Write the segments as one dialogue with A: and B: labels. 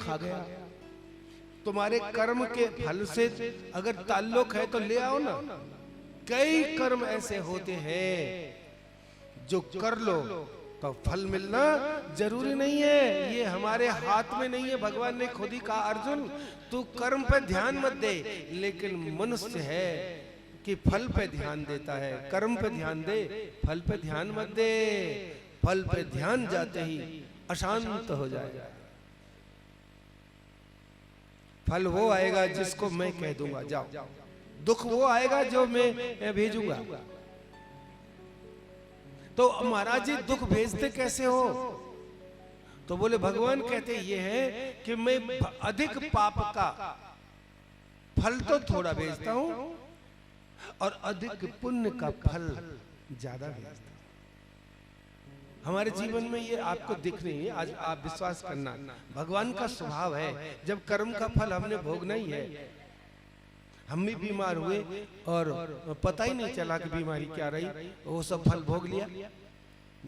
A: खा गया। तुम्हारे कर्म के फल से अगर ताल्लुक है तो ले आओ ना। कई कर्म ऐसे होते हैं जो कर लो तो फल मिलना जरूरी नहीं है, ये हमारे हाथ में नहीं है। भगवान ने खुद ही कहा, अर्जुन तू कर्म पे ध्यान मत दे, लेकिन मनुष्य है कि फल पे ध्यान देता है। कर्म पे ध्यान दे, फल पे ध्यान मत दे। फल पे ध्यान जाते ही अशांत हो जाएगा। फल वो आएगा जिसको मैं कह दूंगा जाओ, दुख वो आएगा जो मैं भेजूंगा। तो महाराज जी दुख भेजते कैसे हो? तो बोले भगवान कहते ये है कि मैं अधिक पाप का फल तो थोड़ा भेजता हूं और अधिक पुण्य का फल ज्यादा भेजता हूं। हमारे जीवन में ये आपको दिख नहीं है, आज आप विश्वास करना, भगवान का स्वभाव है। जब कर्म का फल हमने भोगना ही है। हम भी बीमार हुए और पता ही नहीं चला कि बीमारी क्या रही, वो सब फल भोग लिया।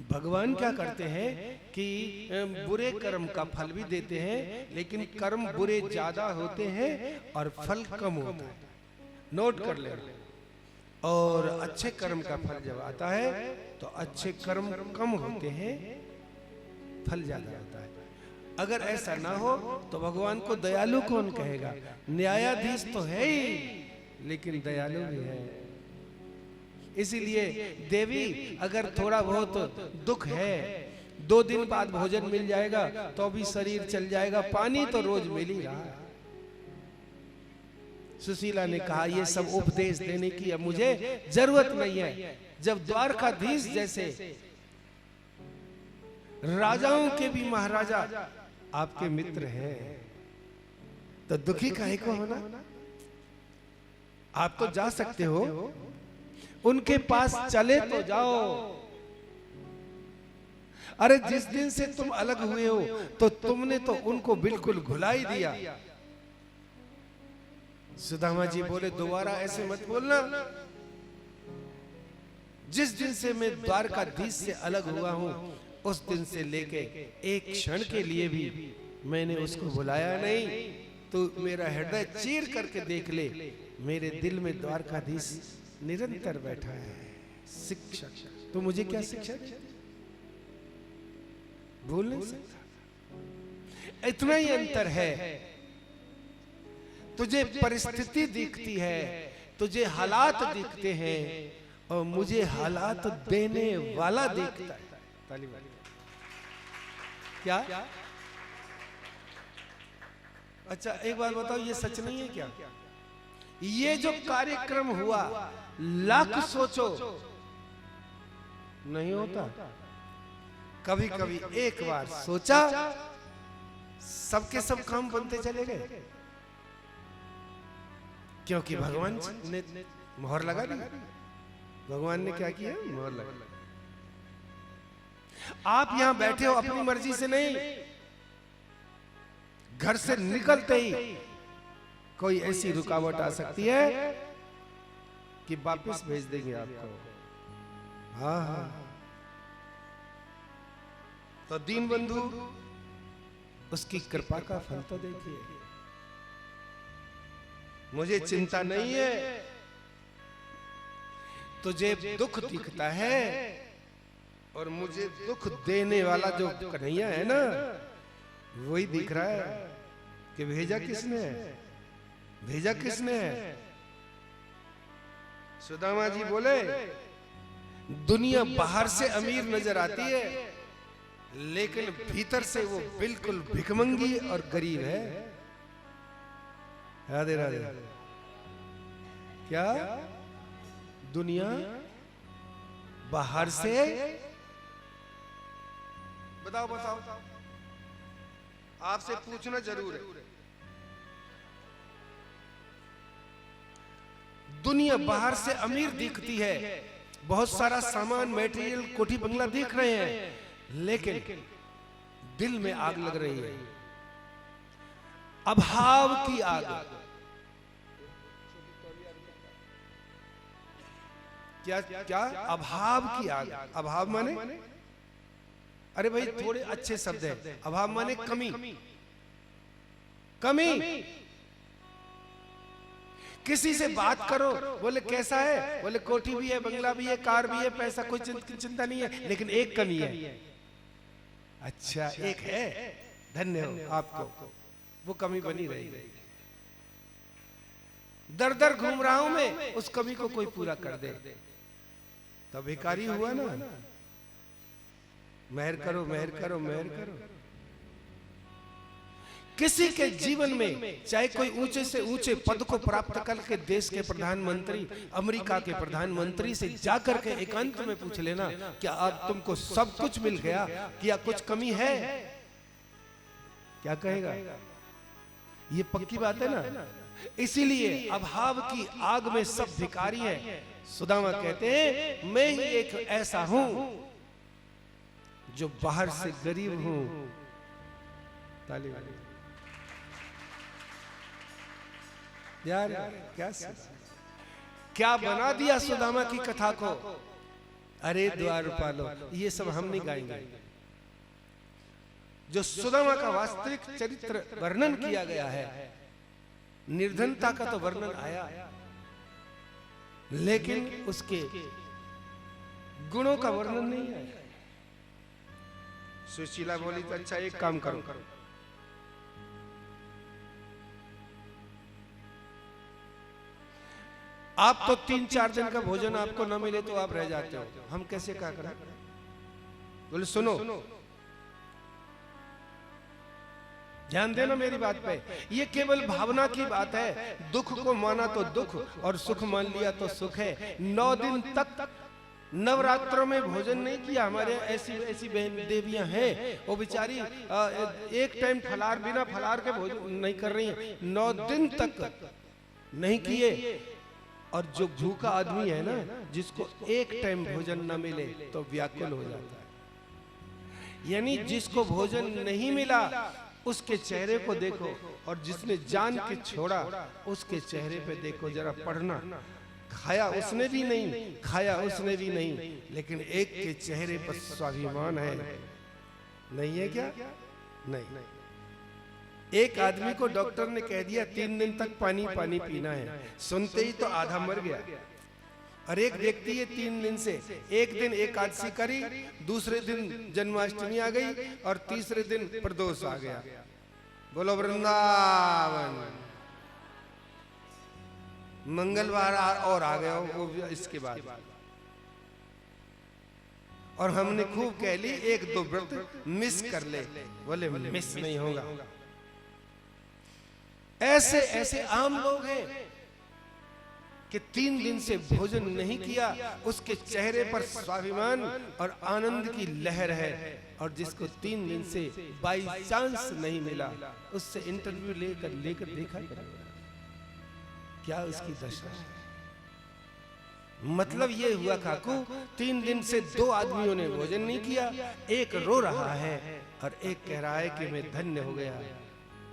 A: भगवान क्या करते हैं कि बुरे कर्म का फल भी देते हैं, लेकिन कर्म बुरे ज्यादा होते हैं और फल कम होता है। नोट कर ले। और अच्छे कर्म का फल जब आता है तो अच्छे कर्म कम होते हैं, फल ज्यादा होता है। अगर ऐसा ना हो तो भगवान को दयालु कौन कहेगा? न्यायाधीश तो है ही, लेकिन दयालु भी है। इसीलिए देवी अगर थोड़ा बहुत दुख है, 2 दिन बाद भोजन मिल जाएगा तो भी शरीर चल जाएगा, पानी तो रोज मिल ही रहा है। सुशीला ने कहा ये सब उपदेश देने की अब मुझे जरूरत नहीं है। जब द्वारकाधीश जैसे राजाओं के भी महाराजा आपके मित्र हैं तो दुखी काहे को होना? आप तो जा सकते हो, उनके पास चले तो जाओ। अरे जिस दिन से तुम अलग हुए हो तो तुमने तो उनको बिल्कुल भुला ही दिया। सुदामा जी बोले दोबारा ऐसे मत बोलना। जिस दिन से मैं द्वारकाधीश से अलग हुआ हूं उस दिन से लेके एक क्षण के लिए भी मैंने उसको बुलाया नहीं। तो मेरा हृदय चीर करके देख ले, मेरे दिल में द्वारकाधीश निरंतर बैठा है। शिक्षक तो मुझे क्या शिक्षा भूल नहीं सकता। इतना ही अंतर है। तुझे परिस्थिति दिखती है, तुझे हालात दिखते हैं और मुझे हालात देने वाला दिखता है। क्या? अच्छा एक बात बताओ, ये सच नहीं है क्या? ये जो कार्यक्रम हुआ लाख सोचो नहीं होता। कभी कभी एक बार सोचा सबके सब काम बनते चले गए, क्योंकि भगवान ने मोहर लगा दी। भगवान ने क्या किया? मोहर लगा। आप यहां बैठे हो अपनी मर्जी से नहीं, घर से निकलते ही कोई ऐसी रुकावट आ सकती है कि वापस भेज देंगे आपको। हाँ तो दीन बंधु उसकी कृपा का फल तो देखिए। मुझे चिंता नहीं है, तुझे दुख दिखता है और मुझे दुख देने वाला जो कन्हैया है ना वही दिख रहा है कि भेजा किसने है, भेजा किसने है। सुदामा जी बोले दुनिया बाहर से अमीर नजर आती है लेकिन भीतर से वो बिल्कुल भिखमंगी और गरीब है। राधे राधे। क्या दुनिया बाहर से, बताओ बताओ, आपसे पूछना जरूर है। दुनिया बाहर से अमीर दिखती है, बहुत सारा सामान मटेरियल कोठी बंगला दिख रहे हैं, लेकिन दिल में आग लग रही है, अभाव की आग। क्या क्या? अभाव की आग। अभाव माने, अरे भाई थोड़े अच्छे शब्द है। अभाव माने कमी। कमी। किसी से बात करो, बोले कैसा है, बोले कोठी भी है, बंगला भी है, कार भी है, पैसा कोई चिंता नहीं है, लेकिन एक कमी है। अच्छा एक है, धन्य हो आपको, वो कमी बनी रहेगी। दर दर घूम रहा हूं मैं, उस कमी को कोई पूरा कर दे तो भिखारी हुआ ना। मेहर करो, मेहर करो, मेहर करो। किसी के जीवन में चाहे कोई ऊंचे से ऊंचे पद को प्राप्त करके देश के प्रधानमंत्री, अमेरिका के प्रधानमंत्री से जाकर के एकांत में पूछ लेना क्या आज तुमको सब कुछ मिल गया, क्या कुछ कमी है, क्या कहेगा? ये पक्की बात है ना। इसीलिए अभाव की आग में सब भिखारी हैं। सुदामा कहते हैं मैं ही एक ऐसा हूं जो बाहर से गरीब हूं। ताली यार, क्या बना दिया सुदामा की कथा को। अरे द्वारपालो, ये सब हम नहीं गाएंगे। जो सुदामा का वास्तविक चरित्र वर्णन किया गया है, निर्धनता का तो वर्णन आया, लेकिन उसके गुणों का वर्णन नहीं आया। सुशीला बोली तो अच्छा एक काम करो, आप तो 3-4 दिन का भोजन आपको न मिले तो आप रह जाते हो, हम कैसे क्या करें? बोले सुनो, ध्यान देना मेरी बात पे, ये केवल भावना की बात है। दुख को माना तो दुख और सुख मान लिया तो सुख है। 9 दिन तक नवरात्रों में भोजन नहीं किया। हमारे ऐसी ऐसी बहन देवियां हैं, वो बेचारी एक टाइम फलार, बिना फलार के भोजन नहीं कर रही हैं, 9 दिन तक नहीं किए। और जो भूखा आदमी है ना, जिसको एक टाइम भोजन न मिले तो व्याकुल हो जाता है। यानी जिसको भोजन नहीं मिला उसके चेहरे को देखो, और जिसने जान के छोड़ा उसके चेहरे पे देखो जरा, पढ़ना। खाया उसने भी नहीं, खाया उसने भी नहीं, लेकिन एक के चेहरे पर स्वाभिमान है, नहीं है क्या? नहीं। एक आदमी को डॉक्टर ने कह दिया 3 दिन तक पानी पानी पीना है, सुनते ही तो आधा मर गया। और एक व्यक्ति ये 3 दिन से, एक दिन एकादशी करी, दूसरे दिन जन्माष्टमी आ गई और तीसरे दिन प्रदोष आ गया। बोलो वृंदावन। मंगलवार और आ गया वो इसके बाद, और हमने खूब कह ली 1-2 व्रत मिस कर ले। बोले मिस नहीं होगा। ऐसे ऐसे आम लोग हैं कि 3 दिन से भोजन नहीं किया, उसके चेहरे पर स्वाभिमान और आनंद की लहर है। और जिसको 3 दिन से बाई चांस नहीं मिला, उससे इंटरव्यू लेकर देखा क्या उसकी दशा है। मतलब ये हुआ काकू, 3 दिन से 2 आदमियों ने भोजन नहीं किया, एक रो रहा है और एक कह रहा है कि मैं धन्य हो गया,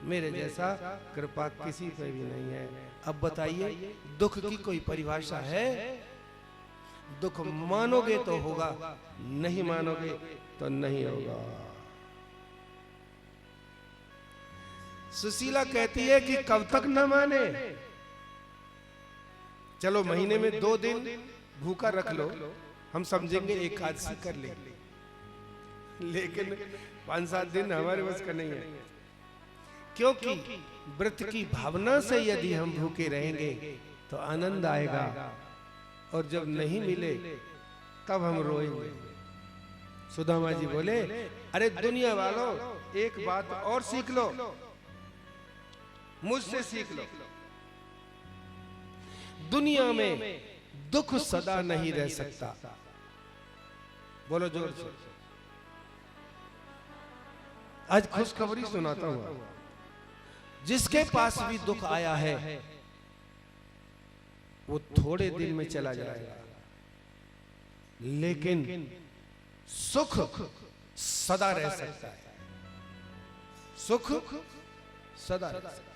A: मेरे जैसा कृपा किसी पे भी नहीं है। अब बताइए, दुख की कोई परिभाषा है? दुख मानोगे तो होगा, नहीं मानोगे तो नहीं होगा। सुशीला कहती है कि कब तक न माने? चलो महीने में 2 दिन भूखा रख लो, हम समझेंगे एकादशी कर ले, लेकिन 5-7 दिन हमारे बस का नहीं है। क्योंकि व्रत की भावना से यदि हम भूखे रहेंगे तो आनंद आएगा, और जब नहीं मिले तब हम रोएंगे। सुदामा जी बोले, अरे दुनिया वालों, एक बात और सीख लो, मुझसे सीख लो। दुनिया में दुख सदा नहीं रह सकता। बोलो जोर से। आज खुशखबरी सुनाता हूं। जिसके पास भी दुख आया है वो थोड़े दिन में चला जाएगा, लेकिन सुख सदा रह सकता है। सुख सदा रह सकता है।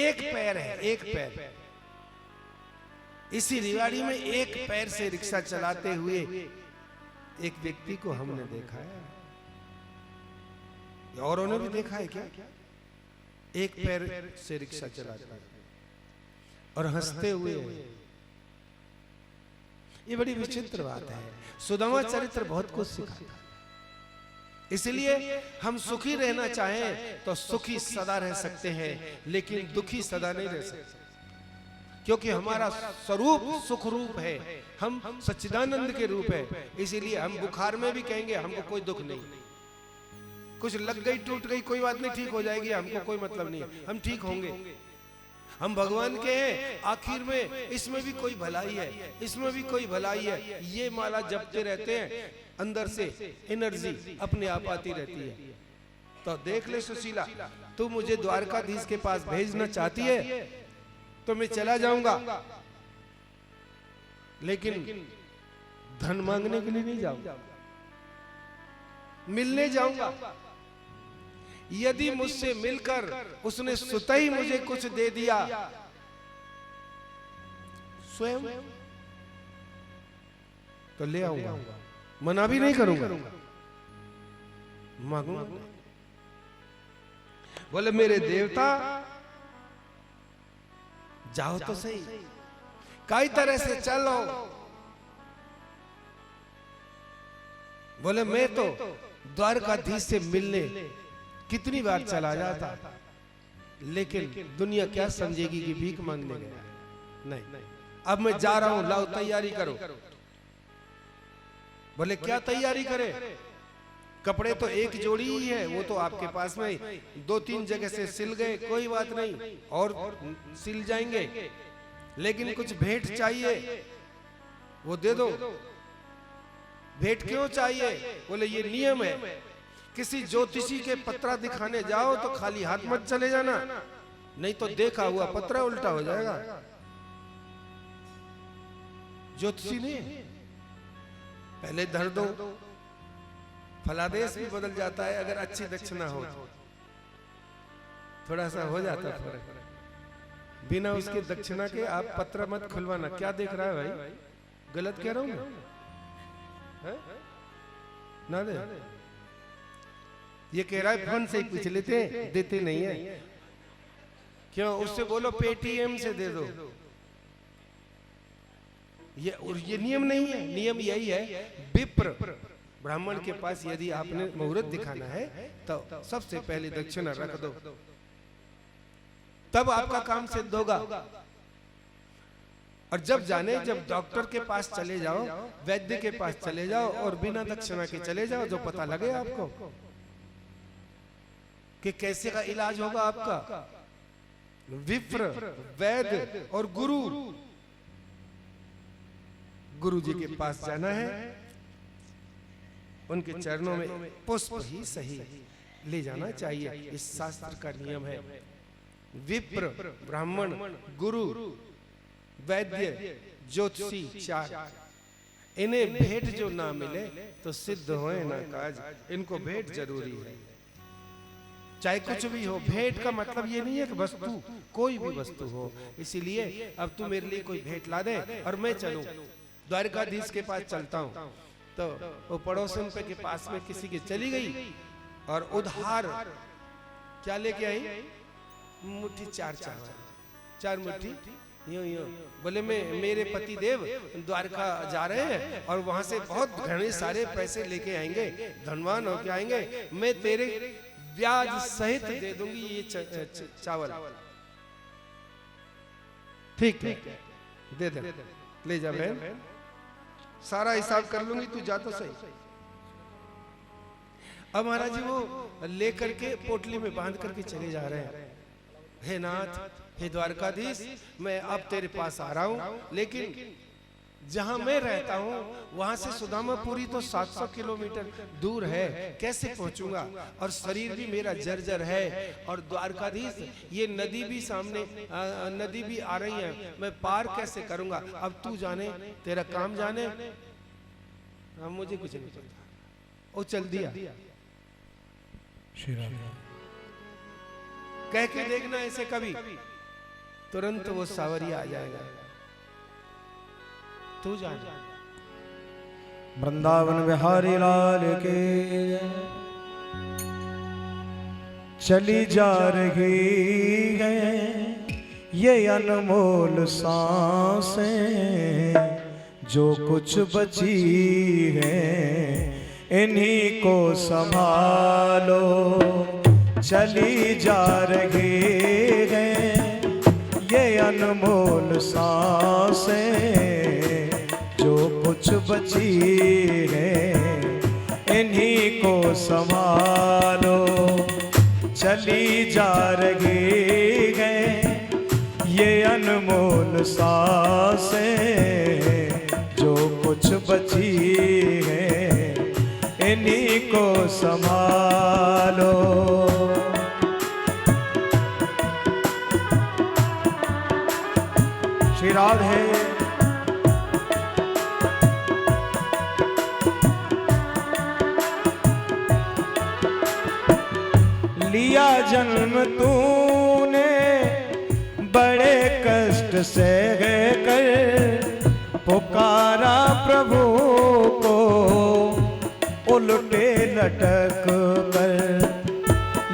A: एक पैर है, एक पैर, इसी रेवाड़ी में एक पैर से रिक्शा चलाते हुए एक व्यक्ति को हमने देखा है। औरों ने भी देखा है क्या? एक पैर से रिक्शा चलाता है और हंसते हुए। ये बड़ी विचित्र बात है। सुदामा चरित्र बहुत कुछ सिखाता है। इसलिए हम सुखी रहना चाहें तो सुखी सदा रह सकते हैं, लेकिन दुखी सदा नहीं रह सकते, क्योंकि हमारा स्वरूप सुख रूप है, हम सच्चिदानंद के रूप है। इसीलिए हम बुखार में भी कहेंगे हमको कोई दुख नहीं, कुछ लग गई टूट गई कोई बात नहीं, ठीक हो जाएगी, हमको कोई मतलब नहीं है, हम ठीक होंगे, हम भगवान के हैं, आखिर में इसमें भी कोई भलाई है, इसमें भी कोई भलाई है। ये माला जपते रहते हैं, अंदर से एनर्जी अपने आप आती रहती है। तो देख ले सुशीला, तू मुझे द्वारकाधीश के पास भेजना चाहती है तो मैं चला जाऊंगा, लेकिन धन मांगने के लिए नहीं जाऊंगा, मिलने जाऊंगा। यदि मुझसे मिलकर उसने स्वतः ही मुझे कुछ दे दिया स्वयं, तो ले आऊंगा, मना भी नहीं करूंगा, मांगूंगा। बोले मेरे देवता जाओ तो सही, कई तरह से चलो। बोले मैं तो द्वारकाधीश से मिलने कितनी बार चला जाता, लेकिन दुनिया क्या समझेगी कि भीख मांगने गया। नहीं, अब मैं जा रहा हूं, लाओ तैयारी करो। बोले क्या तैयारी करे? कपड़े तो एक जोड़ी ही है, वो तो आपके पास में 2-3 जगह से सिल गए, कोई बात नहीं, और सिल जाएंगे, लेकिन कुछ भेंट चाहिए, वो दे दो। भेंट क्यों चाहिए? बोले ये नियम है, किसी ज्योतिषी के पत्रा दिखाने जाओ तो खाली हाथ मत चले जाना, नहीं तो देखा हुआ पत्रा उल्टा हो जाएगा। ज्योतिषी ने पहले धर दो, फलादेश भी बदल जाता है अगर अच्छी दक्षिणा हो, थोड़ा सा हो जाता फर्क। बिना उसके दक्षिणा के आप पत्र मत खुलवाना। क्या देख रहा है भाई? गलत कह रहा हूं मैं? ना दे, ये कह रहा है फोन से ही पूछ लेते हैं, देते नहीं है। क्यों? उससे बोलो पेटीएम से दे दो। ये नियम नहीं है, नियम यही है, विप्र ब्राह्मण के पास यदि आपने मुहूर्त दिखाना है तो सबसे पहले दक्षिणा रख दो, तब आपका काम सिद्ध होगा। और जब डॉक्टर के पास चले जाओ, वैद्य के पास चले जाओ और बिना दक्षिणा के चले जाओ, जो पता लगे आपको कि कैसे का इलाज होगा आपका। विप्र, वैद्य और गुरु जी के पास जाना है, उनके चरणों में पुष्प ही सही ले जाना चाहिए, इस शास्त्र का नियम है। विप्र, ब्राह्मण, गुरु, वैद्य, ज्योतिषी, चार, इन्हें भेंट जो ना मिले तो सिद्ध होए ना काज, इनको भेंट जरूरी है, चाहे कुछ भी हो। भेंट का मतलब ये नहीं है कि वस्तु, कोई भी वस्तु हो। इसीलिए अब तू मेरे लिए कोई भेंट ला दे और मैं चलूं, द्वारकाधीश के पास चलता हूं। तो वो पड़ोसन पे के पास में किसी की चली गई और उधार क्या लेके आई? मुट्ठी चार मुट्ठी यूं। बोले मेरे पति देव द्वारका जा रहे हैं और वहां से बहुत घने सारे पैसे लेके आएंगे, धनवान होके आएंगे, मैं तेरे ब्याज सहित दे दूंगी ये चावल। ठीक है, दे दे, ले जा बहन, सारा हिसाब कर लूंगी, तू जा तो सही। अब महाराज जी वो लेकर के पोटली में बांध करके चले जा रहे हैं। हे नाथ, हे द्वारकाधीश, मैं अब तेरे पास आ रहा हूं, लेकिन जहां मैं रहता हूं वहां से सुदामापुरी तो 700 किलोमीटर दूर है, कैसे पहुंचूंगा? और शरीर भी मेरा जर्जर है, और द्वारकाधीश ये नदी भी सामने, नदी भी आ रही है, मैं पार कैसे करूंगा? अब तू जाने, तेरा काम जाने, मुझे कुछ नहीं पता। वो चल दिया। कह के देखना ऐसे कभी, तुरंत वो सावरिया आ जाएगा। तू जान।
B: वृंदावन बिहारी लाल के चली जा रही है ये अनमोल सांसें, जो कुछ बची है इन्हीं को संभालो। चली जा रही है ये अनमोल सांसें, जो कुछ बची है इन्हीं को संभालो। चली जा रही है ये अनमोल सांसें, जो कुछ बची है इन्हीं को संभालो। श्री राधे। लिया जन्म तूने बड़े कष्ट से कर, पुकारा प्रभु को उल्टे लटक कर।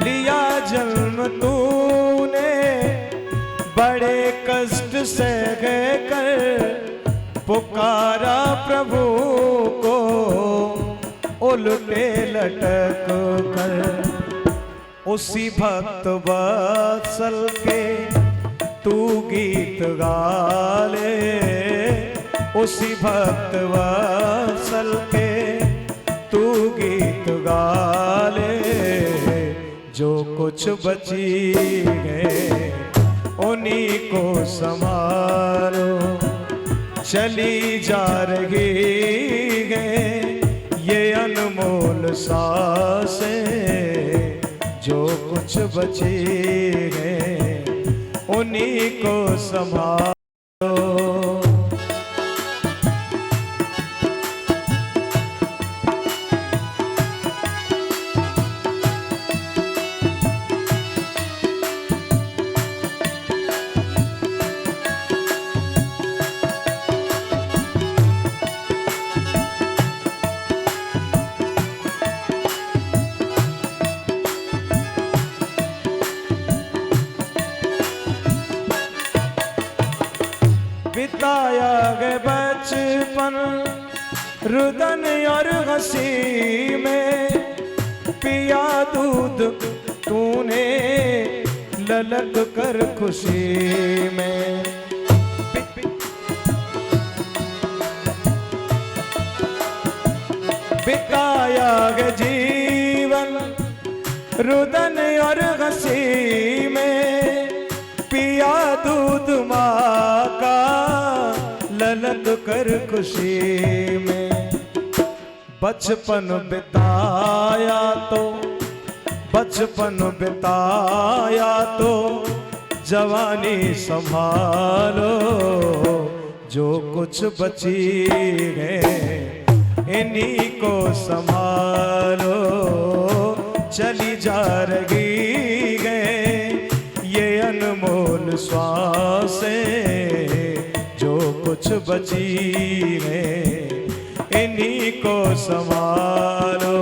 B: लिया जन्म तूने बड़े कष्ट से कर, पुकारा प्रभु को उल्टे लटक कर। उसी भक्त वत्सल के तू गीत गा ले, उसी भक्त वत्सल के तू गीत गा ले। जो कुछ बची है उन्हीं को संभालो। चली जा रही है ये अनमोल सांसें, जो कुछ बची है उन्हीं को संभालो। बिताया गए बचपन रुदन और हंसी में, पिया दूध तूने ललक कर खुशी में। बिताया गए जीवन रुदन और हंसी में, पिया दूध माँ का ललक कर खुशी में। बचपन बिताया तो, बचपन बिताया तो जवानी संभालो। जो कुछ बची है इन्हीं को संभालो। चली जा रही है ये अनमोल सांसें, जो कुछ बची है इन्हीं को संभालो।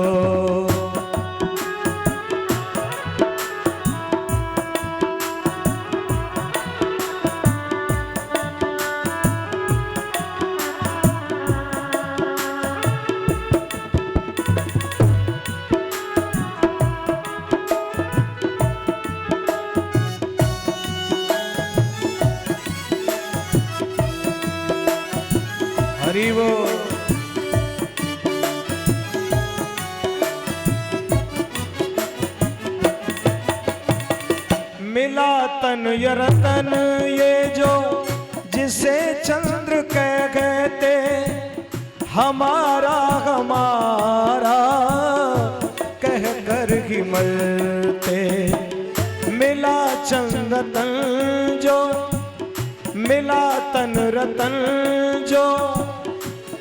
B: हरि वो मिला तन ये रतन ये जो जिसे चंद्र कह कहते, हमारा हमारा कह कर ही मरते। मिला चंद रतन जो, मिला तन रतन जो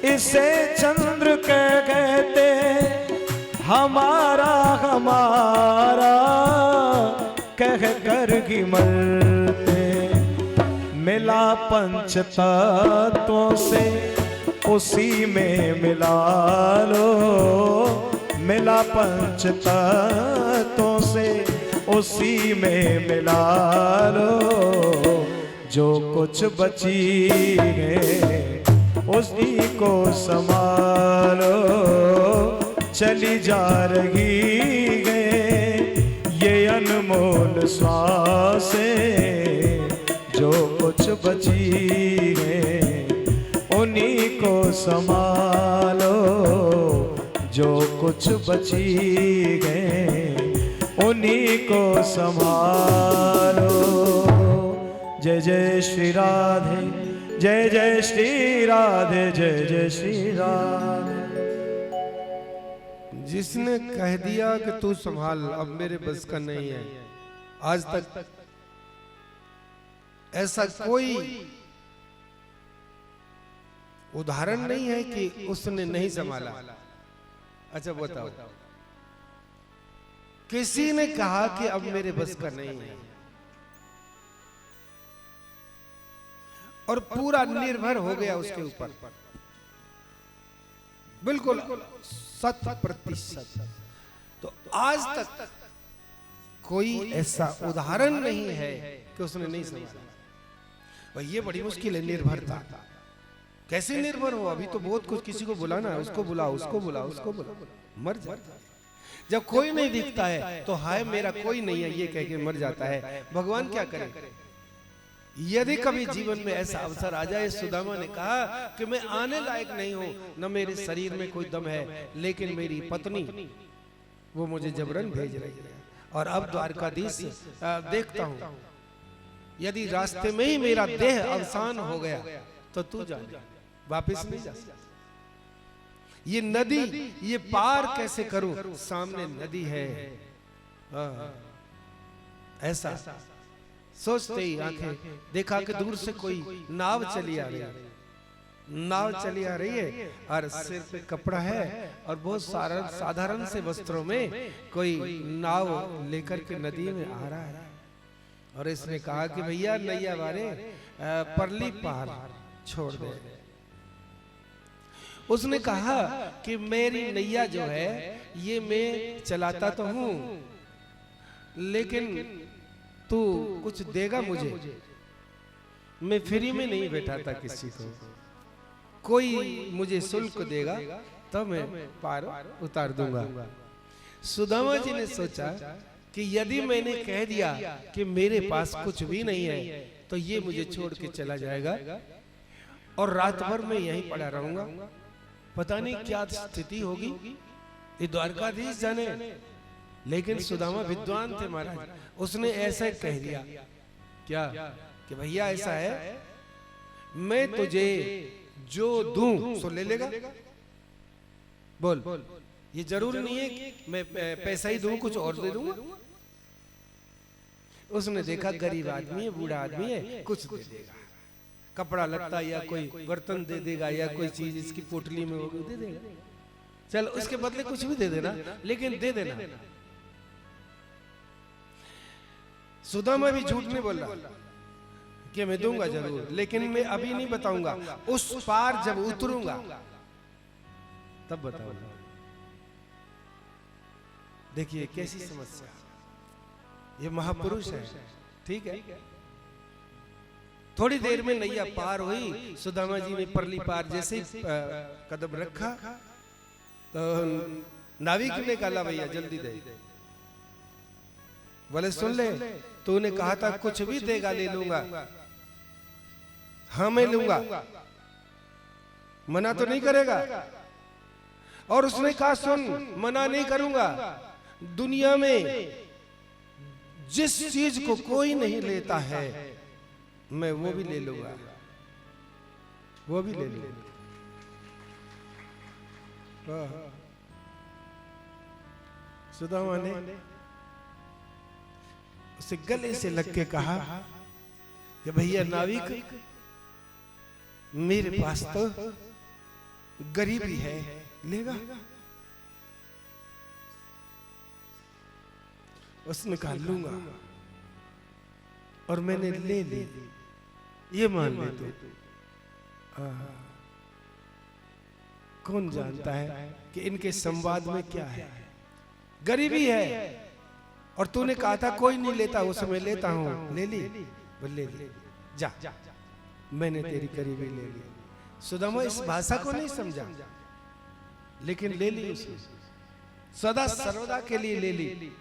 B: इसे चंद्र कह कहते, हमारा हमारा कह कर ही मरते। मिला पंच तत्वों से उसी में मिला लो, मिला पंच तत्वों से उसी में मिला लो। जो कुछ बची है उसी को संभालो, चली जा रही है ये अनमोल श्वासें। जो कुछ बची है उन्हीं को संभालो, जो कुछ बची है उन्हीं को संभालो। जय जय श्री राधे, जय जय श्री राधे, जय जय श्री राधे।
A: जिसने कह दिया कि तू संभाल, अब मेरे बस का नहीं है, आज तक ऐसा कोई उदाहरण नहीं है कि उसने नहीं संभाला। अच्छा बताओ, किसी ने कहा कि अब मेरे बस का नहीं है और पूरा निर्भर हो गया उसके ऊपर, बिल्कुल 100%। तो आज तक कोई ऐसा उदाहरण नहीं है कि उसने नहीं संभाला। और ये बड़ी मुश्किल है निर्भरता। कैसे निर्भर हो? अभी तो बहुत कुछ, किसी को बुलाना है, उसको बुलाओ, उसको बुलाओ, उसको बुलाओ, मर जाता है। जब कोई नहीं दिखता है तो हाय मेरा कोई नहीं है ये कह के मर जाता है। भगवान क्या करे? यदि कभी जीवन में ऐसा अवसर आ जाए, सुदामा ने कहा कि मैं आने लायक नहीं हूं, न मेरे शरीर में कोई दम है, लेकिन मेरी पत्नी वो मुझे जबरन भेज रही है। और अब द्वारकाधीश देखता हूं, यदि रास्ते में ही मेरा देह अवसान हो गया तो तू जाने, वापिस नहीं जा सकता। ये नदी ये पार कैसे करूं? सामने नदी है। ऐसा सोचते ही आंखें देखा कि दूर से कोई नाव चली आ रही है, नाव चली आ रही है और सिर पे कपड़ा है और बहुत साधारण से वस्त्रों में कोई नाव लेकर के नदी में आ रहा है। और इसने कहा कि भैया नैया वाले परली पार छोड़ दे। उसने कहा कि मेरी नैया जो है ये मैं चलाता तो हूं, लेकिन तू कुछ देगा मुझे? मैं फ्री में नहीं बैठाता किसी को, कोई मुझे शुल्क देगा तब मैं पार उतार दूंगा। सुदामा जी ने सोचा कि यदि मैंने कह दिया कि मेरे पास कुछ भी नहीं है तो ये मुझे छोड़ के चला जाएगा और रात भर मैं यहीं पड़ा रहूंगा, पता नहीं क्या स्थिति होगी, ये द्वारकाधीश जाने। लेकिन सुदामा विद्वान थे महाराज, उसने ऐसा कह दिया क्या कि भैया ऐसा है, मैं तुझे जो दूं सो ले लेगा। बोल, ये जरूरी नहीं है कि मैं पैसा ही दूं, कुछ और दे दूंगा। उसने देखा गरीब आदमी है, बूढ़ा आदमी है, कुछ दे देगा, कपड़ा लगता या कोई बर्तन दे देगा या कोई चीज इसकी पोटली में होगी दे देगा। चल उसके बदले कुछ भी दे देना, लेकिन दे देना। सुदामा भी झूठ नहीं बोल रहा कि मैं दूंगा जरूर, लेकिन मैं अभी नहीं बताऊंगा, उस पार जब उतरूंगा तब बताऊंगा। देखिए कैसी समस्या, ये महापुरुष है, ठीक है। थोड़ी देर में नैया पार हुई, सुदामा जी ने परली पार जैसे कदम रखा तो नाविक ने कहा भैया जल्दी दे। बोले सुन ले, तूने कहा था कुछ भी देगा ले लूंगा। हाँ मैं लूंगा, मना तो नहीं करेगा। और उसने कहा सुन, मना नहीं करूंगा, दुनिया में जिस चीज को कोई नहीं लेता है मैं वो भी ले लूंगा, वो भी ले लूंगा। सुदामा ने उसे गले से लग के कहा कि भैया नाविक, मेरे पास तो गरीबी है, लेगा? उसने कहा लूंगा, और मैंने ले ली, ये मान ले तू। कौन जानता है कि इनके संवाद में क्या है। गरीबी है और तूने कहा था कोई नहीं लेता, उस समय लेता हूं, ले ली, बोले ले जा, मैंने तेरी गरीबी ले ली। सुदामा इस भाषा को नहीं समझा, लेकिन ले ली उसने, सदा सर्वदा के लिए ले ली।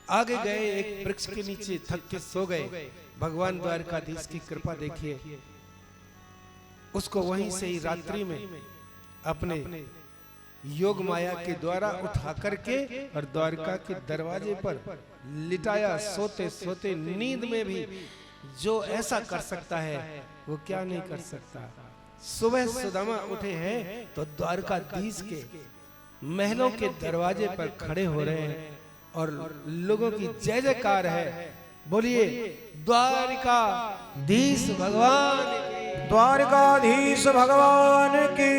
A: आगे गए, एक वृक्ष के नीचे थक के सो गए। भगवान द्वारकाधीश की कृपा देखिए, उसको वहीं से ही रात्रि में अपने योग माया के द्वारा उठा करके और द्वारका के दरवाजे पर लिटाया। सोते सोते नींद में भी जो ऐसा कर सकता है वो क्या नहीं कर सकता। सुबह सुदामा उठे हैं तो द्वारकाधीश के महलों के दरवाजे पर खड़े हो रहे हैं और लोगों की जय जयकार है। बोलिए द्वारकाधीश भगवान की,
B: द्वारकाधीश भगवान की,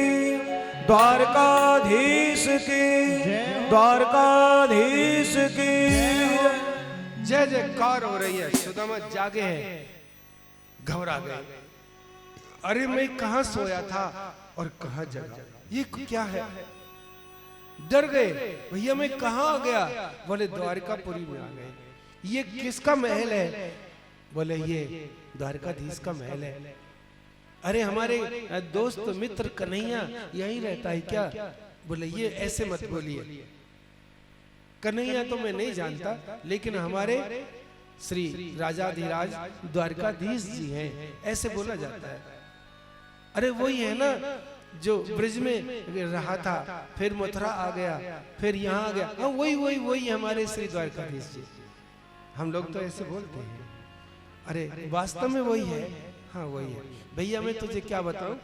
B: द्वारकाधीश की, द्वारकाधीश की
A: जय जयकार हो रही है। सुदामा जागे हैं, घबरा गए, अरे मैं कहां सोया था और कहां जगा, ये क्या है। डर गए, भैया मैं कहां आ गया। बोले द्वारकापुरी में आ गए। ये किसका महल है। बोले ये द्वारकाधीश का महल है। अरे हमारे दोस्त मित्र कन्हैया यहीं रहता है क्या। बोले ये ऐसे मत बोलिए, कन्हैया तो मैं नहीं जानता, लेकिन हमारे श्री राजाधिराज द्वारकाधीश जी हैं, ऐसे बोला जाता है। अरे वही है ना जो ब्रिज में रहा था, फिर मथुरा आ गया, फिर यहाँ आ गया। हाँ वही वही वही हमारे श्री द्वारकाधीश जी। हम लोग तो ऐसे बोलते हैं, अरे वास्तव में वही है। हाँ वही है भैया, मैं तुझे क्या बताऊं,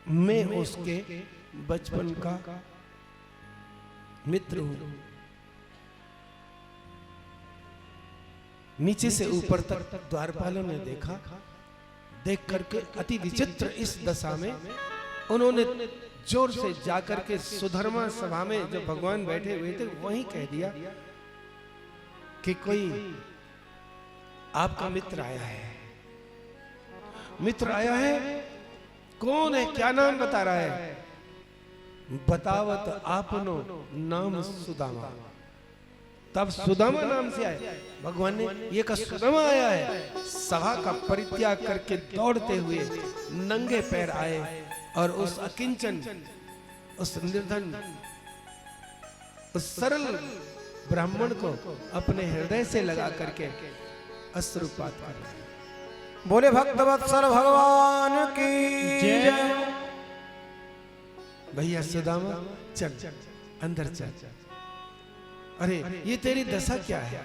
A: मैं उसके बचपन का मित्र हूं। नीचे से ऊपर तक द्वारपालों ने देखा, देख करके अति विचित्र इस दशा में उन्होंने जोर से जाकर के सुधर्मा सभा में जो भगवान बैठे हुए थे वहीं कह दिया कि कोई आपका मित्र आया है। मित्र आया है, कौन है, क्या नाम बता रहा है। बतावत आपनो नाम सुदामा। तब सुदामा नाम से आए भगवान ने, ये का सुदामा आया है। सभा का परित्याग करके दौड़ते हुए नंगे पैर आए और उस अकिंचन, उस निर्धन, उस सरल ब्राह्मण को अपने हृदय से लगा करके अश्रुपात कर।
B: बोले भक्तवत्सल भगवान की जय।
A: भैया सुदामा चल अंदर चल। अरे ये तेरी दशा क्या है,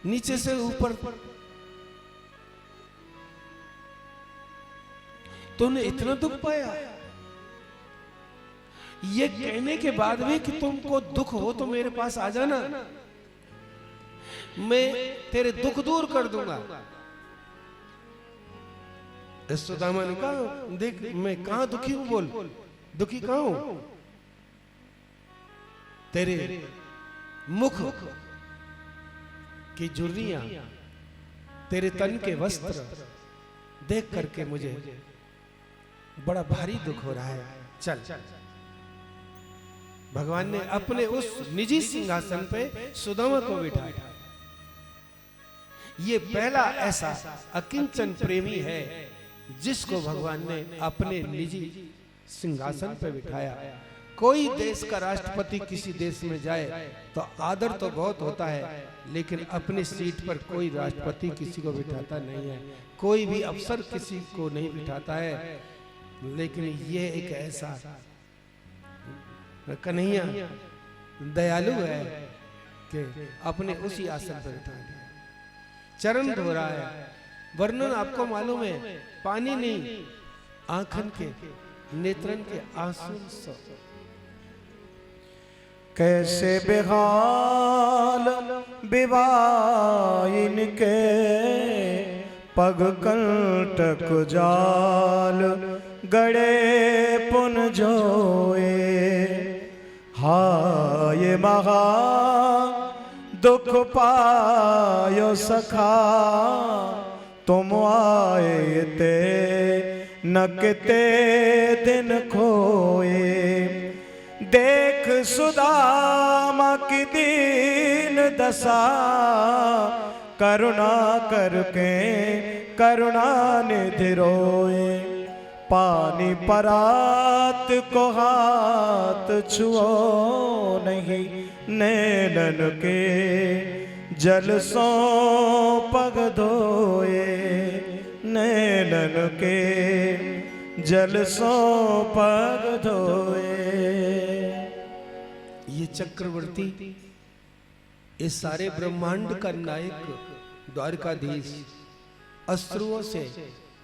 A: नीचे से ऊपर तूने इतना दुख पाया। ये कहने के बाद भी कि तुमको दुख हो तो मेरे पास आ जाना, मैं तेरे दुख दूर कर दूंगा। सुदामा ने कहा, देख मैं कहां दुखी हूं, बोल दुखी कहां हूं। तेरे मुख की झुर्रियां, तेरे तन के वस्त्र देख करके मुझे बड़ा भारी दुख हो रहा है। चल। भगवान ने अपने उस निजी सिंहासन पे सुदामा को बिठाया। ये पहला ऐसा अकिंचन प्रेमी है जिसको भगवान ने अपने निजी सिंहासन पे बिठाया। कोई देश का राष्ट्रपति किसी देश में जाए तो आदर तो बहुत होता है, लेकिन अपनी सीट पर कोई राष्ट्रपति किसी को बिठाता नहीं है, कोई भी अफसर किसी को नहीं बिठाता है। लेकिन ये एक ऐसा कन्हैया दयालु है कि अपने उसी आसन पर बिठा दिया। चरण धो रहा है। वर्णन आपको मालूम है, पानी नहीं, आंखन के नेत्रन के आंसू सो।
B: कैसे बेहाल विवाइन के पग कंटक जाल गड़े पुन जोए। हाय महा दुख पायो सखा तुम आए ते न किते दिन खोए। देख सुदामा की दीन दशा, करुणा करके करुणा निधि रोए। पानी परात को हाथ छुओ नहीं, नैनन के जल सो पग धोए। नैनन के जल सो पग धोए।
A: ये चक्रवर्ती, इस सारे ब्रह्मांड का नायक द्वारकाधीश अश्रुओं से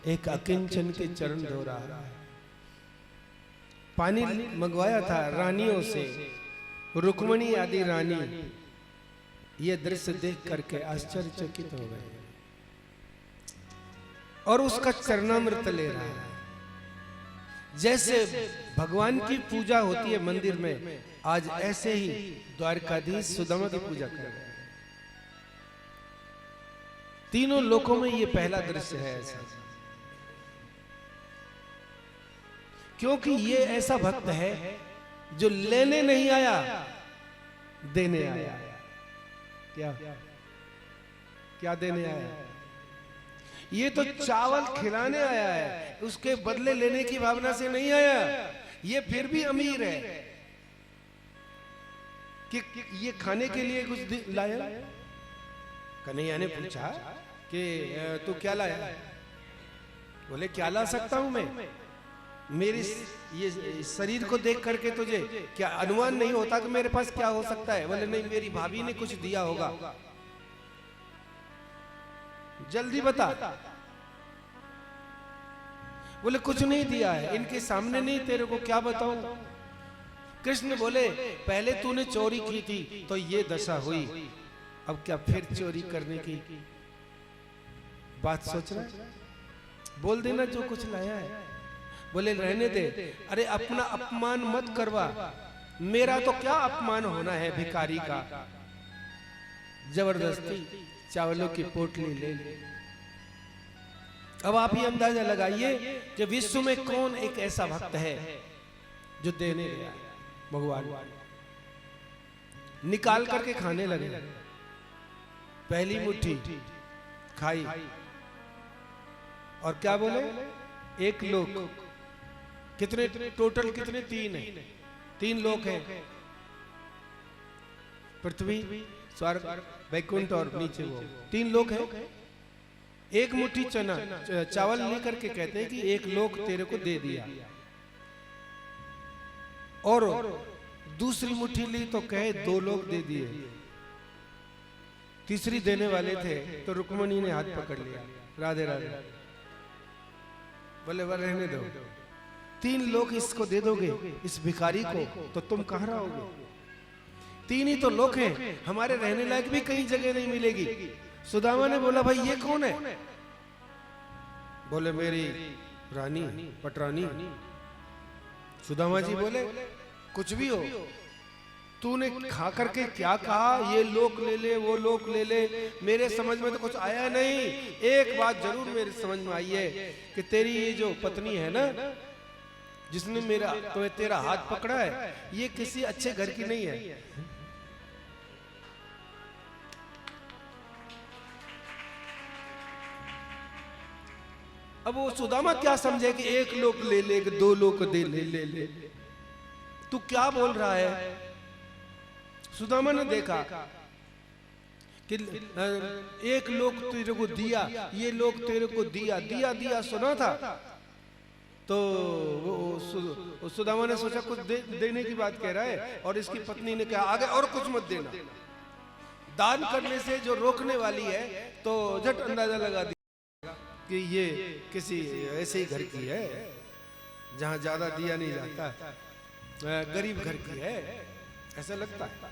A: एक अकिंचन के चरण धो रहा है। पानी मंगवाया था रानियों से, रुक्मणी आदि रानी ये दृश्य देख करके आश्चर्यचकित हो गए और उसका चरणामृत ले रहा है। जैसे भगवान की पूजा होती है मंदिर में, आज ऐसे ही द्वारकाधीश सुदामा की पूजा कर रहे हैं। तीनों लोकों में ये पहला दृश्य है ऐसा, क्योंकि ये ऐसा भक्त है जो लेने नहीं आया, देने आया। क्या क्या देने आया? ये तो चावल खिलाने आया है, उसके बदले लेने की भावना से नहीं आया। ये फिर भी अमीर है कि ये खाने के लिए कुछ लाया। कन्हैया ने पूछा कि तू क्या लाया? बोले क्या ला सकता हूं मैं, मेरे ये शरीर को देख करके तुझे क्या अनुमान नहीं होता कि मेरे पास क्या हो सकता है? बोले नहीं, मेरी भाभी ने कुछ दिया होगा, जल्दी बता। बोले कुछ नहीं दिया है, इनके सामने नहीं, तेरे को क्या बताऊं? कृष्ण बोले पहले तूने चोरी की थी तो ये दशा हुई, अब क्या फिर चोरी करने की बात सोच रहा है? बोल देना जो कुछ लाया है। बोले रहने दे। अरे अपना अपमान मत करवा, मेरा तो क्या अपमान होना है भिखारी का। जबरदस्ती चावलों की पोटली ले ले। अब आप ही अंदाजा लगाइए कि विश्व में कौन एक ऐसा भक्त है जो देने गया है। भगवान निकाल करके खाने लगे, पहली मुट्ठी खाई और क्या बोले? एक लोक। कितने टोटल कितने? तीन है, तीन लोक हैं, पृथ्वी, स्वर्ग, वैकुंठ और नीचे वो तीन लोक हैं। एक मुट्ठी चना चावल लेकर के कहते हैं कि एक लोक तेरे को दे दिया, और दूसरी मुट्ठी ली तो कहे दो लोक दे दिए। तीसरी देने वाले थे तो रुक्मणी ने हाथ पकड़ लिया, राधे राधे। बोले वह रहने दो, तीन लोग इसको दे दोगे इस भिखारी को तो तुम कहां रहोगे? तीन ही तो लोग हैं, हमारे रहने लायक भी कहीं जगह नहीं मिलेगी। सुदामा ने बोला भाई ये कौन है? बोले मेरी रानी पटरानी। सुदामा जी बोले कुछ भी हो, तूने खा करके क्या कहा? ये लोक ले ले, वो लोक ले ले, मेरे समझ में तो कुछ आया नहीं। एक बात जरूर मेरे समझ में आई है कि तेरी ये जो पत्नी है ना, जिसने मेरा तो तेरा हाथ पकड़ा है, ये किसी अच्छे घर की नहीं है। अब वो सुदामा क्या समझे कि एक लोक ले ले, दो लोक दे ले ले ले, तू क्या बोल रहा है? सुदामा ने देखा कि एक लोक तेरे को दिया, ये लोक तेरे को दिया, दिया दिया सुना था। तो वो सुदामा ने सोचा कुछ देने की बात कह रहा है, और इसकी पत्नी ने कहा आगे और कुछ मत देना। दान करने से जो रोकने वाली है तो झट अंदाजा लगा दिया कि ये किसी ऐसे ही घर की है जहां ज्यादा दिया नहीं जाता, गरीब घर की है, ऐसा लगता है।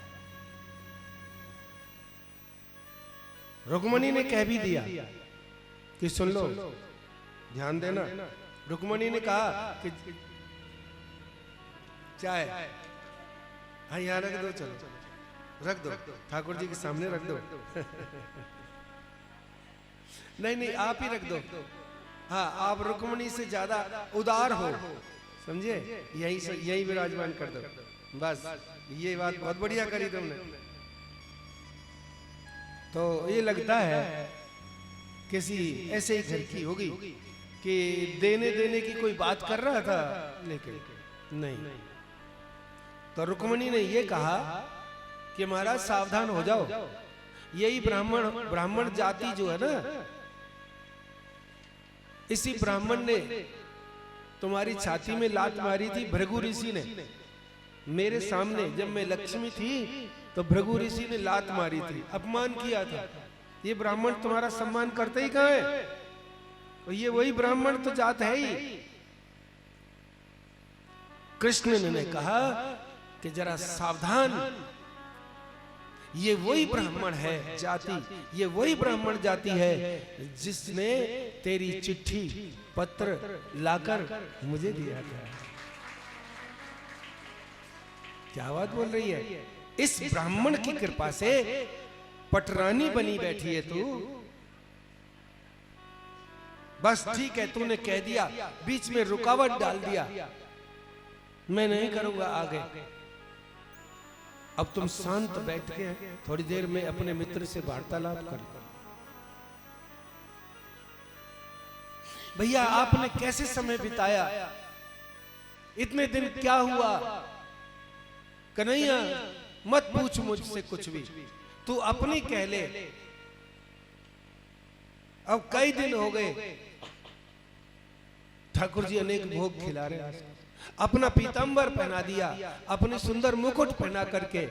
A: रुक्मणी ने कह भी दिया कि सुन लो, ध्यान देना। रुक्मणी ने कहा कि चाय हाँ यहाँ रख दो, चलो रख दो, ठाकुर जी के सामने रख दो। नहीं नहीं आप ही रख दो, हाँ, आप रुक्मणी से ज्यादा उदार हो, समझे? यही विराजमान कर दो बस। ये बात बहुत बढ़िया करी तुमने। तो ये लगता है किसी ऐसे ही घर की होगी कि देने देने की कोई बात कर रहा था, लेकिन नहीं। तो रुक्मणी ने ये कहा कि महाराज सावधान हो जाओ, यही ब्राह्मण जाति जो है ना, इसी ब्राह्मण ने तुम्हारी छाती में लात मारी थी। भृगु ऋषि ने मेरे सामने, जब मैं लक्ष्मी थी तो भृगु ऋषि ने लात मारी थी, अपमान किया था। ये ब्राह्मण तुम्हारा सम्मान करते ही कहाँ है? और ये वही ब्राह्मण तो जात है ही। कृष्ण ने कहा कि जरा सावधान, ये वही ब्राह्मण है जाति, ये वही ब्राह्मण जाति है जिसने तेरी चिट्ठी पत्र लाकर मुझे दिया था। क्या बात बोल रही है? इस ब्राह्मण की कृपा से पटरानी बनी बैठी है तू। बस ठीक है, तूने कह दिया, बीच में रुकावट डाल दिया, मैं नहीं करूंगा आगे। अब तुम शांत बैठ के थोड़ी देर में अपने मित्र से वार्तालाप कर। भैया आपने कैसे समय बिताया? इतने दिन क्या हुआ? कन्हैया मत पूछ मुझसे कुछ भी, तू अपनी कह ले। अब कई दिन हो गए, ठाकुर जी अनेक भोग खिला रहे हैं, अपना पीतांबर पहना दिया, अपने सुंदर मुकुट पहना करके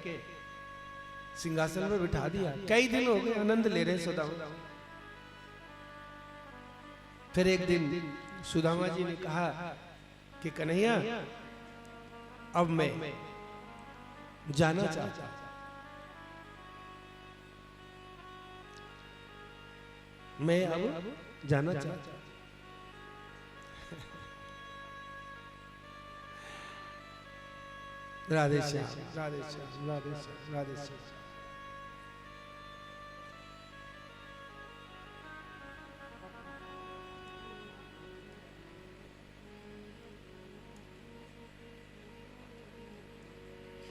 A: सिंहासन में बिठा दिया। कई दिन हो गए आनंद ले रहे सुदामा। फिर एक दिन सुदामा जी ने कहा कि कन्हैया अब मैं जाना चाहता हूं, मैं अब जाना चाहता हूं। राधे श्याम, राधे श्याम, राधे श्याम, राधे श्याम।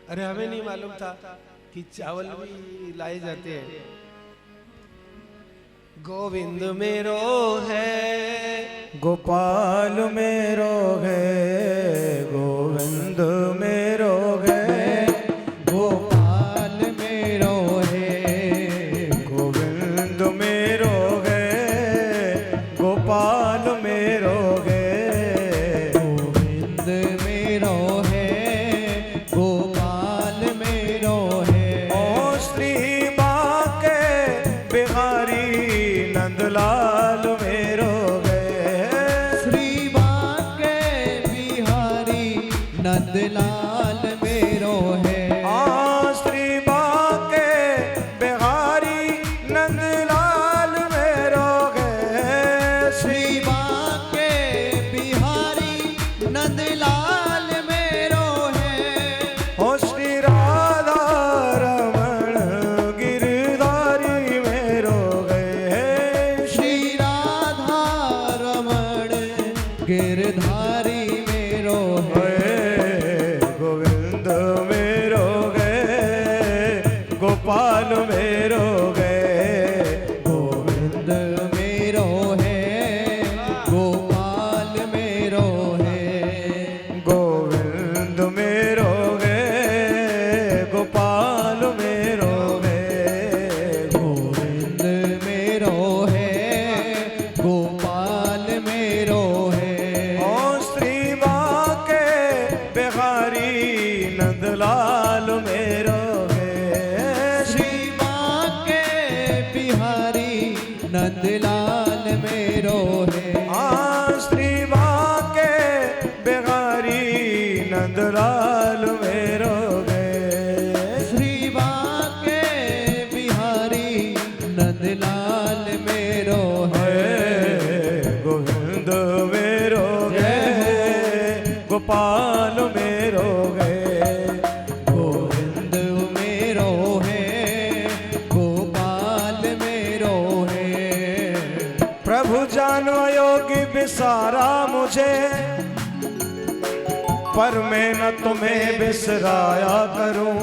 A: अरे हमें नहीं मालूम था कि चावल भी लाए जाते हैं। गोविंद मेरो है,
B: गोपाल मेरो है, गोविंद मेरो है, गोपाल मेरो है, गोविंद मेरो है, गोपाल मेरो है, गोविंद मेरो है, गोपाल मेरो है। ओ श्री बाके बिहारी नंदलाल मेरो है, श्री बाके बिहारी नंदलाल मेरो है। आ श्री बाके बिहारी नंदलाल मेरो है, श्री बाके बिहारी नंदलाल मेरो है। ओ श्री राधा रमण गिरधारी मेरो है, श्री राधा रमण गिरधारी मेरो है। गोविंद मेरो है, गोपाल मेरो है, गोविंद मेरो है, गोपाल मेरो है, गोविंद मेरो है, गोपाल मेरो है, गोविंद मेरो है, गोपाल मेरो है। ओ श्री बाके बिहारी नंदलाल मेरो है, श्री बाके बिहारी नंदलाल मेरो है। आ श्री बाके बिहारी नंदलाल मेरो है, श्री बाके बिहारी नंदलाल मेरो है। गोविंद मेरो है, गोपाल मेरो है, गोविंद मेरो है, गोपाल मेरो है। प्रभु जानो योगी मुझे, पर मैं न तुम्हें बिसराया करूं।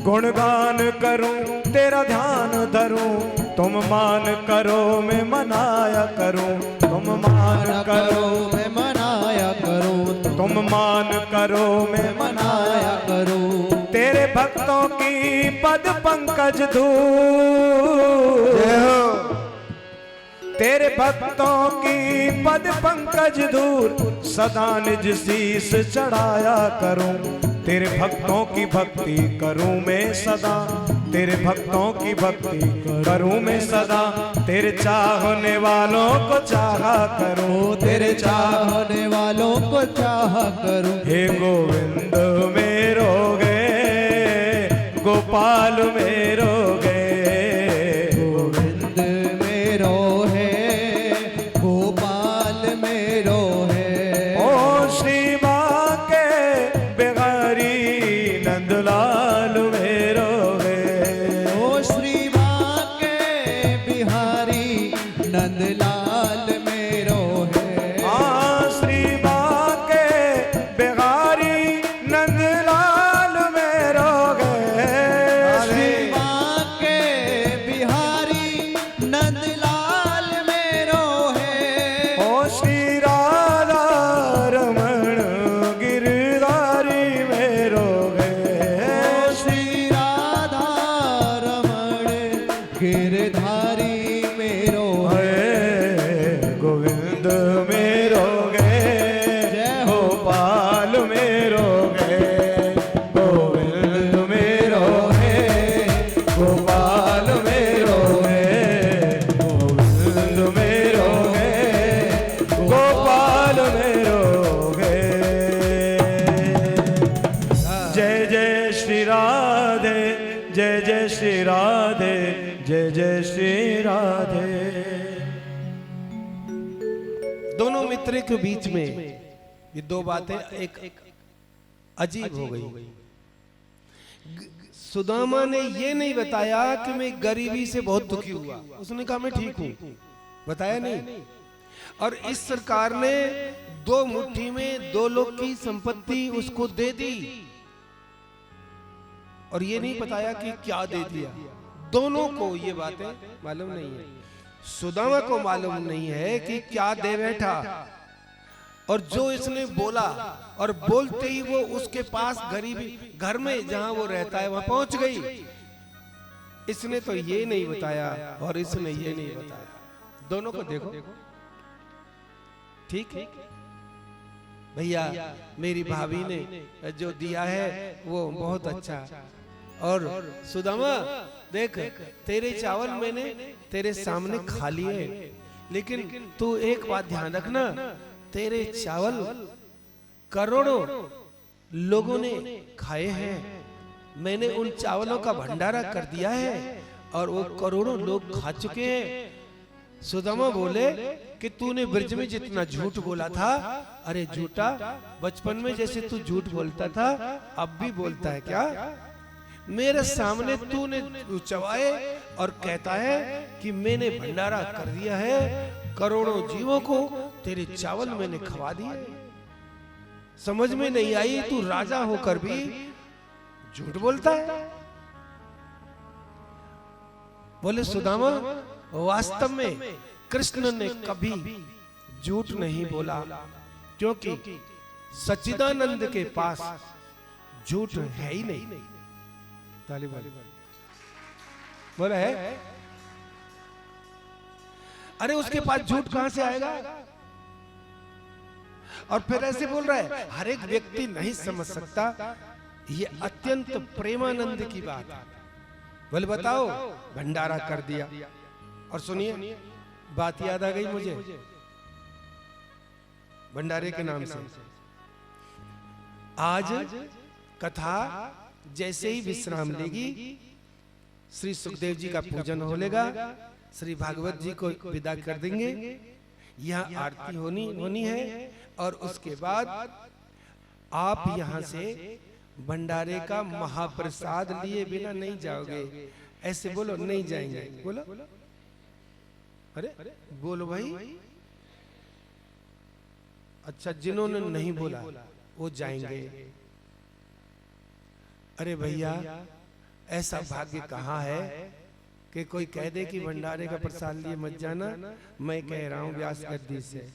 B: गुणगान करूं तेरा ध्यान धरूं, तुम मान करो मैं मनाया करूं। तुम मान करो
C: मैं मनाया करूं,
B: तुम मान करो मैं
C: मनाया करूं।
B: तेरे भक्तों की पद पंकज धूल, तेरे भक्तों की पद पंकज धूल, सदा निज शीस चढ़ाया करूं। तेरे भक्तों की भक्ति करूं मैं सदा, तेरे भक्तों की भक्ति करूं मैं सदा। तेरे चाहने वालों को चाहा करूं,
C: तेरे चाहने वालों को चाहा करूं।
B: हे गोविंद मेरो गे, गोपाल मेरो गे,
C: गोविंद मेरो है, गोपाल मेरो है।
B: ओ श्री बांके बिहारी नंदलाल मेरो गे।
C: ओ श्री बांके बिहारी नंदलाल मेरो है।
B: श्री बांके बिहारी नंदलाल मेरो गे।
C: श्री बांके बिहारी नंदलाल मेरो है।
B: ओ श्री राधा रमण गिरधारी मेरो गे।
C: ओ श्री राधा रमण गिरधारी मेरो है।
B: हे गोविंद मेरो गे, गोपाल मेरो गे, गोविंद मेरो है, गोपाल मेरो है, गोविंद मेरो है, गोपाल मेरो है। जय जय श्री राधे, जय जय श्री राधे, जय जय श्री राधे।
A: दोनों मित्र के बीच में ये दो बातें एक अजीब हो गई। सुदामा ने ये नहीं बताया कि मैं गरीबी से बहुत दुखी हुआ, उसने कहा मैं ठीक हूं, बताया नहीं। और इस सरकार ने दो मुट्ठी में दो लोग की संपत्ति उसको दे दी, और ये नहीं बताया कि क्या दे दिया। दोनों को ये बातें मालूम नहीं है। सुदामा को मालूम नहीं है कि क्या दे बैठा, और जो इसने बोला, और बोलते ही वो उसके पास गरीबी घर में जहां वो रहता है वहां पहुंच गई। इसने तो ये नहीं बताया और इसने ये नहीं बताया। दोनों को देखो, ठीक है भैया, मेरी भाभी ने जो दिया है वो बहुत अच्छा। और सुदामा देख, तेरे चावल मैंने तेरे सामने खा लिए, लेकिन तू एक बात ध्यान रखना, तेरे चावल करोड़ों लोगों ने खाए हैं। मैंने उन चावलों का भंडारा कर दिया है और वो करोड़ों लोग खा चुके हैं। सुदामा बोले कि तूने ब्रज में जितना झूठ बोला था, अरे झूठा, बचपन में जैसे तू झूठ बोलता था अब भी बोलता है क्या? मेरे सामने तूने चबाए और कहता है कि मैंने भंडारा कर दिया है, करोड़ों जीवों को तेरे चावल मैंने खवा दिए। समझ में नहीं आई, तू राजा होकर भी झूठ बोलता है। बोले सुदामा, वास्तव में कृष्ण ने कभी झूठ नहीं बोला, क्योंकि सच्चिदानंद के पास झूठ है ही नहीं। ताली बाली बोला है, अरे उसके पास झूठ कहां से आएगा? और फिर ऐसे बोल रहा है, हर एक व्यक्ति नहीं समझ सकता, ये अत्यंत प्रेमानंद की बात है। बोले बताओ, भंडारा कर दिया। और सुनिए, बात याद आ गई मुझे भंडारे के नाम से। आज कथा जैसे ही विश्राम लेगी, श्री सुखदेव जी का पूजन होगा, श्री भागवत जी को विदा कर देंगे, यहाँ आरती होनी है, और उसके बाद आप यहाँ से भंडारे का महाप्रसाद लिए बिना नहीं जाओगे। ऐसे बोलो, नहीं जाएंगे, बोलो अरे बोलो भाई। अच्छा, जिन्होंने नहीं बोला वो जाएंगे। अरे भैया, ऐसा भाग्य कहाँ है कि कोई कह दे कि भंडारे का प्रसाद लिए मत जाना। मैं कह रहा हूं व्यास गद्दी से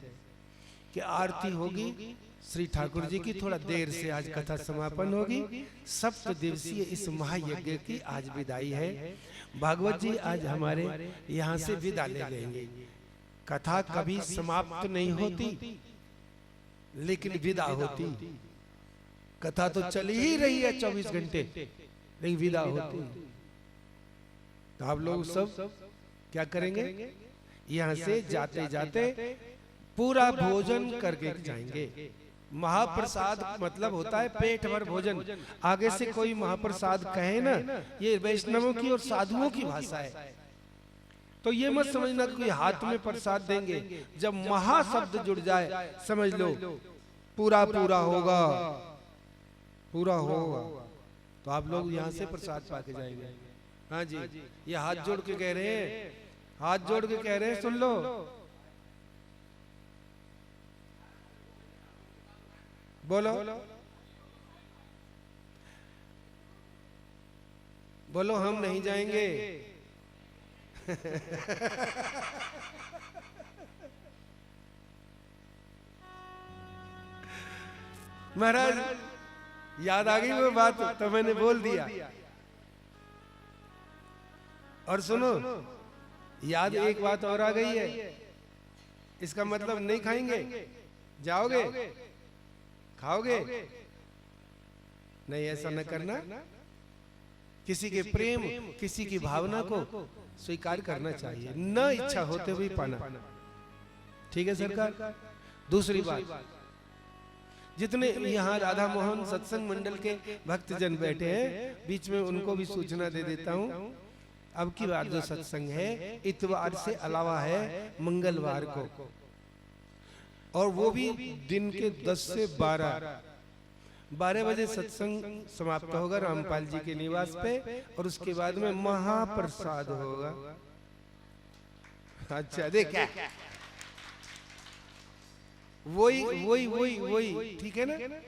A: कि आरती होगी श्री ठाकुर जी की, थोड़ा देर से आज कथा समापन होगी। सप्त दिवसीय इस महायज्ञ की आज विदाई है। भागवत जी आज हमारे यहाँ से विदा ले लेंगे। कथा कभी समाप्त नहीं होती, लेकिन विदा होती। कथा तो चली ही रही है 24 घंटे, लेकिन विदा होती। तो आप लोग सब क्या करेंगे? यहाँ से जाते जाते पूरा भोजन करके जाएंगे। महाप्रसाद मतलब होता है पेट भर भोजन। आगे से कोई महाप्रसाद कहे ना, ये वैष्णवों की और साधुओं की भाषा है। तो ये मत समझना कि हाथ में प्रसाद देंगे। जब महाशब्द जुड़ जाए समझ लो पूरा पूरा होगा, पूरा होगा। तो आप लोग यहाँ से प्रसाद पाके जाएंगे। हाँ जी, ये हाथ जोड़ के कह रहे हैं, हाथ जोड़ के कह रहे हैं, सुन लो। बोलो बोलो, हम नहीं जाएंगे। महाराज याद आ गई वो बात, तो मैंने बोल दिया। और सुनो, याद एक बात और आ गई है। इसका मतलब नहीं खाएंगे, जाओगे खाओगे नहीं, ऐसा न करना। किसी के प्रेम, किसी की भावना को स्वीकार करना चाहिए, न इच्छा होते हुए पाना। ठीक है सरकार। दूसरी बात, जितने यहाँ राधा मोहन सत्संग मंडल के भक्तजन बैठे हैं, बीच में उनको भी सूचना दे देता हूँ। अब की बार जो सत्संग है इतवार से अलावा है मंगलवार को, और वो भी दिन के 10 से 12 बजे सत्संग समाप्त होगा रामपाल जी के निवास पे, और उसके बाद में महाप्रसाद होगा। अच्छा देखा, वही ठीक है ना।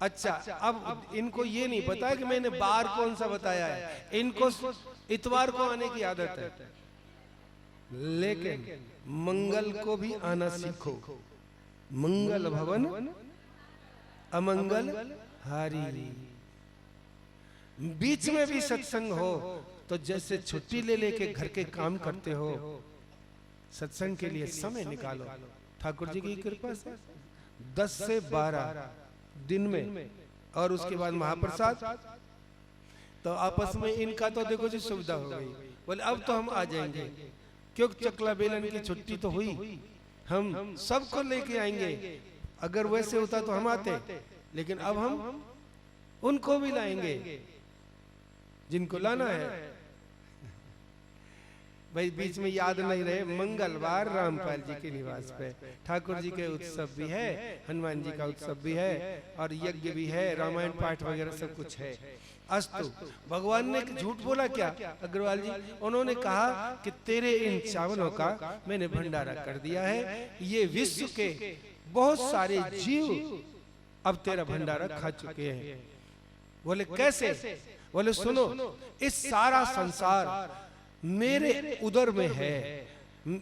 A: अच्छा, अब इनको ये नहीं पता कि मैंने बार कौन सा बताया है। इनको इतवार को आने की आदत है, लेकिन मंगल को भी आना सीखो। मंगल भवन अमंगल हारी। बीच में भी सत्संग हो तो जैसे छुट्टी ले लेके घर के काम करते हो, सत्संग के लिए समय निकालो। ठाकुर जी की कृपा से 10 से 12 दिन में, और उसके बाद महाप्रसाद। तो आपस में इनका तो देखो जी सुविधा हो गई। बोले अब तो हम आ जाएंगे, क्योंकि चकला बेलन की छुट्टी तो हुई, हम सबको लेके आएंगे। अगर वैसे होता तो हम आते, लेकिन अब हम उनको भी लाएंगे जिनको लाना है। भाई बीच में याद नहीं रहे, मंगलवार रामपाल जी के निवास पे ठाकुर जी के उत्सव भी है, हनुमान जी का उत्सव भी है, और यज्ञ भी है, रामायण पाठ वगैरह सब कुछ है। अस्तु, भगवान ने झूठ बोला क्या अग्रवाल जी? उन्होंने कहा कि तेरे इन चावलों का मैंने भंडारा कर दिया है, ये विश्व के बहुत सारे जीव अब तेरा भंडारा खा चुके हैं। बोले कैसे? बोले सुनो, इस सारा संसार मेरे उदर में है,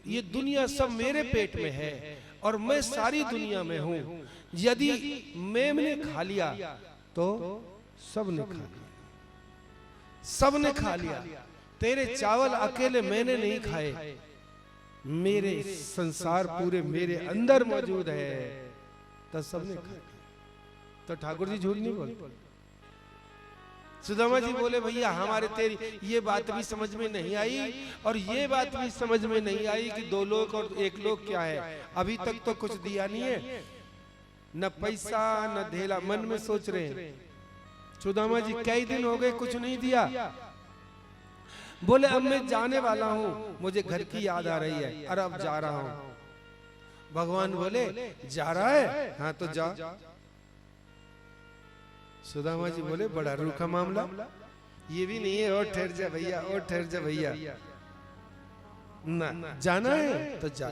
A: ये दुनिया सब मेरे पेट में है, और मैं सारी दुनिया में हूं। यदि मैंने खा लिया तो सबने खा लिया, सबने खा लिया। तेरे चावल अकेले मैंने नहीं खाए, मेरे संसार पूरे मेरे अंदर मौजूद है, तो सबने खा लिया। तो ठाकुर जी झूठ नहीं बोलते। सुदामा जी बोले भैया हमारे तेरी ये बात भी समझ में नहीं आई, और ये बात भी समझ में नहीं आई कि 2 लोग और 1 लोग क्या है। अभी तक तो कुछ दिया नहीं है, न पैसा न धेला। मन में सोच रहे हैं सुदामा जी कई दिन हो गए कुछ नहीं दिया। बोले अब मैं जाने वाला हूँ, मुझे घर की याद आ रही है, और अब जा रहा हूँ। भगवान बोले जा रहा है? हाँ तो जा। सुदामा जी बोले बड़ा रूखा मामला, ये भी नहीं है, और ठहर जा भैया, और ठहर जा भैया। ना, जाना है तो जा।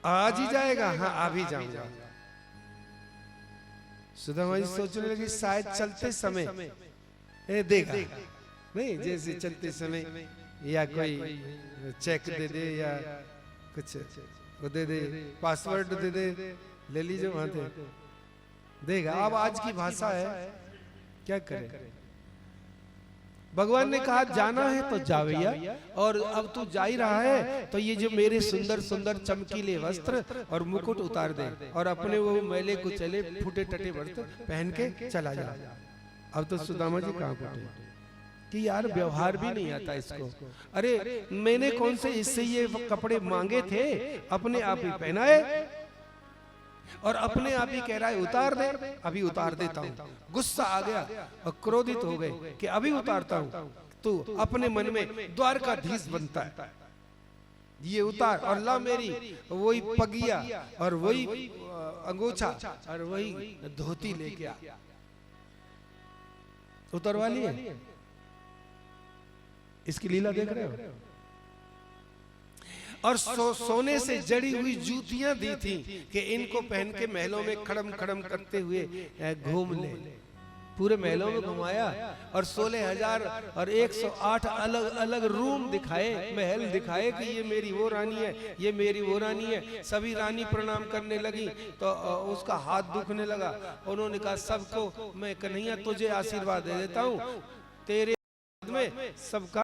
A: आज ही जाएगा? हाँ आ भी जाऊंगा। सुदामा जी सोचने लगी शायद चलते समय देगा नहीं, जैसे चलते समय या कोई चेक दे दे या कुछ वो दे दे, पासवर्ड दे दे, ले लीजिए वहां से देगा। अब आज की भाषा है, क्या करें। भगवान ने कहा जाना है तो जा भैया, और अब तू जा ही रहा है तो ये जो मेरे सुंदर सुंदर चमकीले वस्त्र और मुकुट उतार दे और अपने वो मैले कुचले फूटे टटे वस्त्र पहन के चला जा। अब तो सुदामा जी कहाँ फूटे कि यार व्यवहार भी नहीं आता इसको। अरे मैंने कौन से इससे ये कपड़े मांगे थे, अपने आप ही पहनाए और अपने आप ही कह रहा है उतार दे, अभी उतार देता हूँ। गुस्सा आ गया और क्रोधित हो गए कि अभी उतारता हूँ। तू अपने मन में द्वारकाधीश बनता है, ये उतार और ला मेरी वही पगिया और वही अंगोछा और वही धोती लेके आ। उतरवा लिए। इसकी लीला देख रहे हो। और सोने से जड़ी हुई जूतियां दी थी कि इनको पहन के महलों में खड़म खड़म करते हुए घूम ले। पूरे महलों में घुमाया और 16,000 और 108 अलग अलग रूम दिखाए, महल दिखाए कि ये मेरी वो रानी है, ये मेरी वो रानी है। सभी रानी प्रणाम करने लगी तो उसका हाथ दुखने लगा। उन्होंने कहा सबको मैं कन्हैया तुझे आशीर्वाद दे देता हूँ, तेरे में सबका